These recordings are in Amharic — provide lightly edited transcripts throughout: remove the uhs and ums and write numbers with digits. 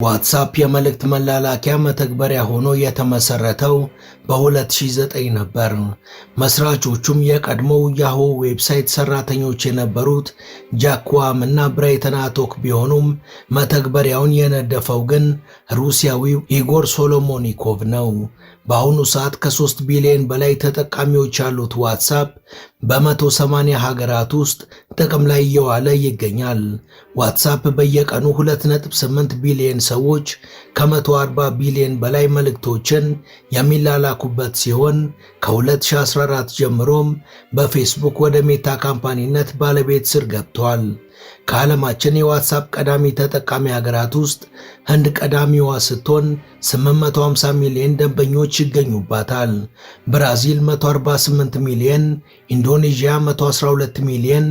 ዋትስአፕ የመልእክት መላላኪያ መተግበሪያ ሆኖ የተመሰረተው በ2009 ነበር። መስራቾቹም የቀድሞው ያሆ ዌብሳይት ሰራተኞች የነበሩት ጃክ ዋም እና ብራይተን አቶክ ቢሆኑም መተግበሪያውን የነደፈው ግን ሩሲያዊው ኢጎር ሶሎሞኒኮቭ ነው። በአሁኑ ሰዓት ከ3 ቢሊዮን በላይ ተጠቃሚዎች ያሉት ዋትስአፕ በ180 ሀገራት ውስጥ ጥቅም ላይ እየዋለ ይገኛል። ዋትስአፕ በየቀኑ 2.8 ቢሊዮን ሰዎች ከ140 ቢሊዮን በላይ መልእክቶችን የሚላላኩበት ሲሆን ከ2014 ጀምሮም በፌስቡክ ወደ ሜታ ካምፓኒነት ባለቤት ስር ገብቷል። ከዓለማችን የዋትስአፕ ቀዳሚ ተጠቃሚ ሀገራት ውስጥ ህንድ ቀዳሚዋ ስትሆን 850 ሚሊዮን ደንበኞች ይገኙባታል። ብራዚል 148 ሚሊዮን፣ ኢንዶኔዥያ 112 ሚሊዮን፣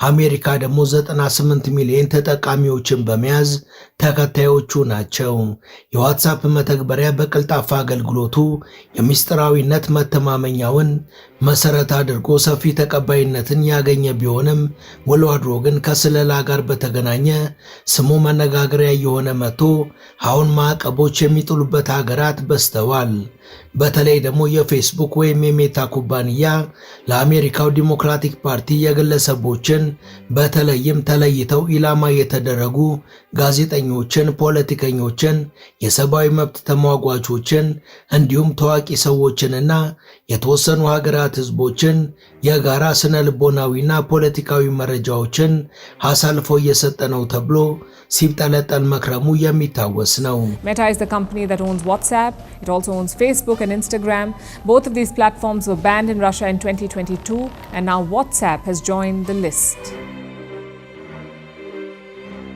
አሜሪካ ደግሞ 98 ሚሊዮን ተጠቃሚዎችን በመያዝ ተከታዮቹ ናቸው። የዋትስአፕ መተግበሪያ በቀልጣፋ አገልግሎቱ የምስጢራዊነት መተማመኛውን መሰረት አድርጎ ሰፊ ተቀባይነትን ያገኘ ቢሆንም ውሎ አድሮ ግን ከስለላ ጋር በተገናኘ ስሙ መነጋገሪያ የሆነ መጥቶ አሁን ማዕቀቦች የሚጥሉበት ሀገራት በዝተዋል። በተለይ ደግሞ የፌስቡክ ወይም የሜታ ኩባንያ ለአሜሪካው ዲሞክራቲክ ፓርቲ የግለሰቦችን በተለይም ተለይተው ኢላማ የተደረጉ ጋዜጠኞችን፣ ፖለቲከኞችን፣ የሰብአዊ መብት ተሟጓቾችን እንዲሁም ታዋቂ ሰዎችንና የተወሰኑ ሀገራት ህዝቦችን የጋራ ስነ ልቦናዊና ፖለቲካዊ መረጃዎችን አሳልፎ እየሰጠ ነው ተብሎ ሲብጠለጠል መክረሙ የሚታወስ ነው። Meta is the company that owns WhatsApp. It also owns Facebook and Instagram. Both of these platforms were banned in Russia in 2022, and now WhatsApp has joined the list.